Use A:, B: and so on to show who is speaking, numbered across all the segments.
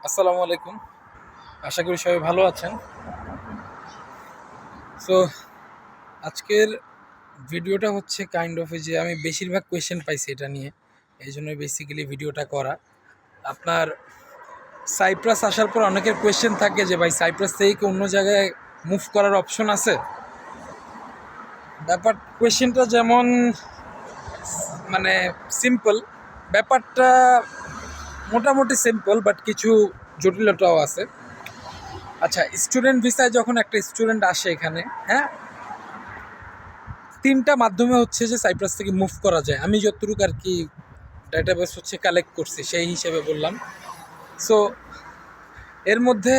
A: আসসালামু আলাইকুম। আশা করি সবাই ভালো আছেন। সো আজকের ভিডিওটা হচ্ছে কাইন্ড অফ যে আমি বেশিরভাগ কোয়েশ্চেন পাইছি এটা নিয়ে, এই জন্য বেসিক্যালি ভিডিওটা করা। আপনার সাইপ্রাস আসার পর অনেকের কোয়েশ্চেন থাকে যে ভাই সাইপ্রাস থেকে কি অন্য জায়গায় মুভ করার অপশন আছে। কোয়েশ্চেনটা যেমন মানে সিম্পল, ব্যাপারটা মোটামুটি সিম্পল, বাট কিছু জটিলতাও আছে। আচ্ছা, স্টুডেন্ট ভিসায় যখন একটা স্টুডেন্ট আসে এখানে, হ্যাঁ, তিনটা মাধ্যমে হচ্ছে যে সাইপ্রাস থেকে মুভ করা যায়। আমি যতটুকু আর কি ডাটাবেস হচ্ছে কালেক্ট করছি সেই হিসেবে বললাম। সো এর মধ্যে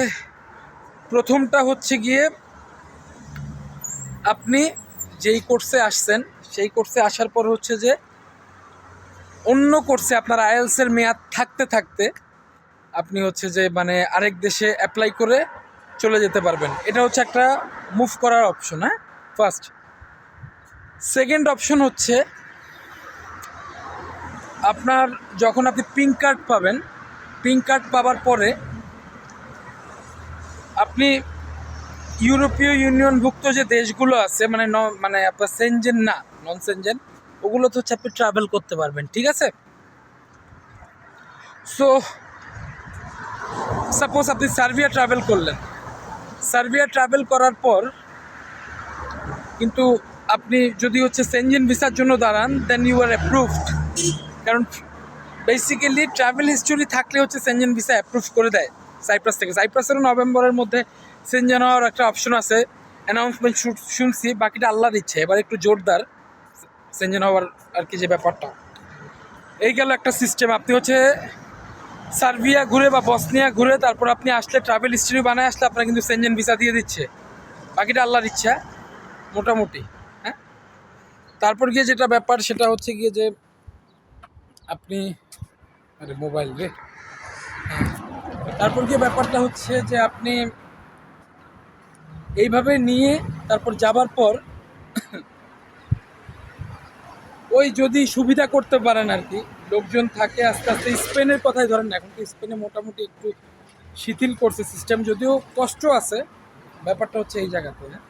A: প্রথমটা হচ্ছে গিয়ে আপনি যেই কোর্সে আসছেন সেই কোর্সে আসার পর হচ্ছে যে অন্য কোর্সে আপনার আইএলসের মেয়াদ থাকতে থাকতে আপনি হচ্ছে যে মানে আরেক দেশে অ্যাপ্লাই করে চলে যেতে পারবেন। এটা হচ্ছে একটা মুভ করার অপশন। হ্যাঁ, ফার্স্ট। সেকেন্ড অপশন হচ্ছে আপনার যখন আপনি পিঙ্ক কার্ড পাবেন, পিঙ্ক কার্ড পাওয়ার পরে আপনি ইউরোপীয় ইউনিয়নভুক্ত যে দেশগুলো আছে মানে আপনার সেনজেন না, নন সেনজেন, ওগুলো তো হচ্ছে আপনি ট্রাভেল করতে পারবেন। ঠিক আছে। সো সাপোজ আপনি সার্বিয়া ট্রাভেল করলেন, সার্বিয়া ট্রাভেল করার পর কিন্তু আপনি যদি হচ্ছে সেনজেন ভিসার জন্য দাঁড়ান, দেন ইউ আর অ্যাপ্রুভড। কারণ বেসিক্যালি ট্রাভেল হিস্টোরি থাকলে হচ্ছে সেনজেন ভিসা অ্যাপ্রুভ করে দেয় সাইপ্রাস থেকে। সাইপ্রাসেরও নভেম্বরের মধ্যে সেনজেন হওয়ার একটা অপশন আছে, অ্যানাউন্সমেন্ট শুনছি, বাকিটা আল্লাহর ইচ্ছে। এবার একটু জোরদার সেনজেন হওয়ার আর কি যে ব্যাপারটা, এই গেল একটা সিস্টেম। আপনি হচ্ছে সার্বিয়া ঘুরে বা বসনিয়া ঘুরে তারপর আপনি আসলে ট্রাভেল হিস্ট্রি বানায় আসলে আপনার কিন্তু সেনজেন ভিসা দিয়ে দিচ্ছে, বাকিটা আল্লাহর ইচ্ছা মোটামুটি। হ্যাঁ, তারপর গিয়ে যেটা ব্যাপার সেটা হচ্ছে গিয়ে যে আপনি আরে মোবাইল রে, তারপর গিয়ে ব্যাপারটা হচ্ছে যে আপনি এইভাবে নিয়ে তারপর যাবার পর ওই যদি সুবিধা করতে পারেন আর কি, লোকজন থাকে আস্তে আস্তে। স্পেনের কথাই ধরেন না, এখন তো স্পেনে মোটামুটি একটু শিথিল করছে সিস্টেম, যদিও কষ্ট আছে। ব্যাপারটা হচ্ছে এই জায়গাতে। হ্যাঁ,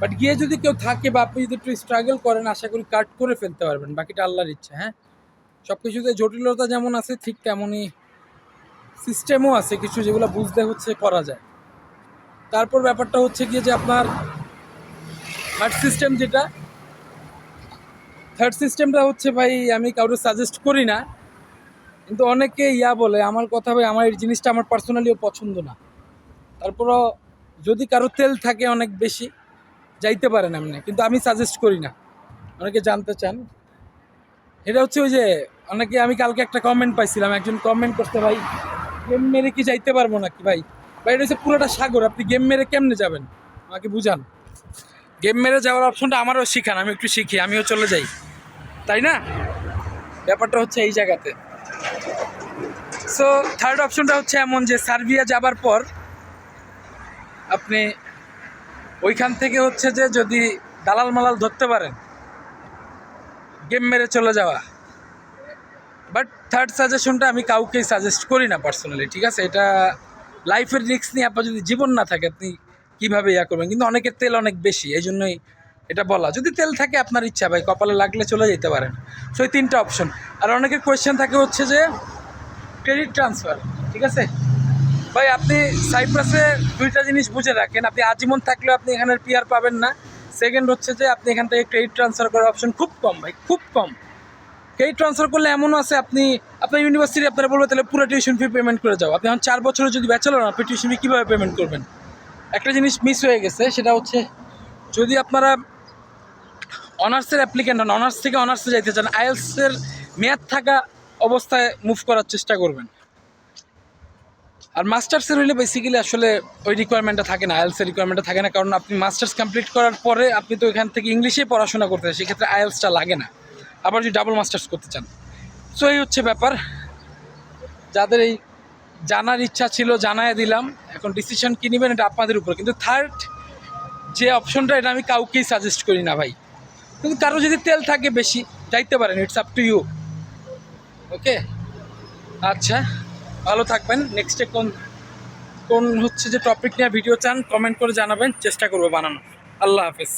A: বাট গিয়ে যদি কেউ থাকে বা আপনি যদি একটু স্ট্রাগল করেন, আশা করি কাট করে ফেলতে পারবেন, বাকিটা আল্লাহর ইচ্ছা। হ্যাঁ, সব কিছুতে জটিলতা যেমন আছে ঠিক তেমনই সিস্টেমও আছে কিছু, যেগুলো বুঝতে হচ্ছে করা যায়। তারপর ব্যাপারটা হচ্ছে গিয়ে যে আপনার থার্ড সিস্টেম যেটা, থার্ড সিস্টেমটা হচ্ছে ভাই আমি কাউকে সাজেস্ট করি না, কিন্তু অনেকে বলে আমার কথা, ভাই আমার এই জিনিসটা আমার পার্সোনালিও পছন্দ না। তারপরও যদি কারো তেল থাকে অনেক বেশি, যাইতে পারেন এমনি, কিন্তু আমি সাজেস্ট করি না। অনেকে জানতে চান, এটা হচ্ছে ওই যে অনেকে, আমি কালকে একটা কমেন্ট পাইছিলাম, একজন কমেন্ট করতে, ভাই গেম মেরে কি যাইতে পারবো নাকি? ভাই ভাই এটা হচ্ছে পুরোটা সাগর, আপনি গেম মেরে কেমনে যাবেন আমাকে বুঝান। গেম মেরে যাওয়ার অপশনটা আমারও শিখান, আমি একটু শিখি, আমিও চলে যাই, তাই না? ব্যাপারটা হচ্ছে এই জায়গাতে। সো থার্ড অপশনটা হচ্ছে এমন যে সার্বিয়া যাবার পর আপনি ওইখান থেকে হচ্ছে যে যদি দালাল মালাল ধরতে পারেন, গেম মেরে চলে যাওয়া। বাট থার্ড সাজেশনটা আমি কাউকেই সাজেস্ট করি না পার্সোনালি। ঠিক আছে, এটা লাইফের রিস্ক নিয়ে আপনার যদি জীবন না থাকে আপনি কীভাবে করবেন। কিন্তু অনেকের তেল অনেক বেশি, এই জন্যই এটা বলা। যদি তেল থাকে আপনার ইচ্ছা, ভাই কপালে লাগলে চলে যেতে পারেন। সো এই তিনটা অপশন। আর অনেকের কোয়েশ্চেন থাকে হচ্ছে যে ক্রেডিট ট্রান্সফার। ঠিক আছে ভাই, আপনি সাইপ্রাসে দুইটা জিনিস বুঝে রাখেন, আপনি আজীবন থাকলেও আপনি এখানের পিআর পাবেন না। সেকেন্ড হচ্ছে যে আপনি এখান থেকে ক্রেডিট ট্রান্সফার করার অপশন খুব কম, ভাই খুব কম। ক্রেডিট ট্রান্সফার করলে এমনও আছে, আপনি আপনার ইউনিভার্সিটি আপনারা বলবে তাহলে পুরো টিউশন ফি পেমেন্ট করে যাও। আপনি এখন 4 বছরের যদি ব্যাচেলর আপনি টিউশন ফি কীভাবে পেমেন্ট করবেন? একটা জিনিস মিস হয়ে গেছে, সেটা হচ্ছে যদি আপনারা অনার্সের অ্যাপ্লিকেন্ট হন, অনার্স থেকে অনার্সে যাইতে চান, আইএলসের মেয়াদ থাকা অবস্থায় মুভ করার চেষ্টা করবেন। আর মাস্টার্সের হইলে বেসিক্যালি আসলে ওই রিকোয়ারমেন্টটা থাকে না, আইএলসের রিকোয়ারমেন্টটা থাকে না, কারণ আপনি মাস্টার্স কমপ্লিট করার পরে আপনি তো এখান থেকে ইংলিশেই পড়াশোনা করতে চান, সেক্ষেত্রে আইএলসটা লাগে না। আবার যদি ডাবল মাস্টার্স করতে চান। সো এই হচ্ছে ব্যাপার। যাদের এই জানার ইচ্ছা ছিল জানায় দিলাম, এখন ডিসিশন কী নেবেন এটা আপনাদের উপর। কিন্তু থার্ড যে অপশনটা, এটা আমি কাউকেই সাজেস্ট করি না ভাই। কিন্তু কারো যদি তেল থাকে বেশি, যাইতে পারেন, ইটস আপ টু ইউ। ওকে, আচ্ছা। ভালো থাকবেন। নেক্সটে কোন কোন হচ্ছে যে টপিক নিয়ে ভিডিও চান কমেন্ট করে জানাবেন, চেষ্টা করবো বানানো। আল্লাহ হাফেজ।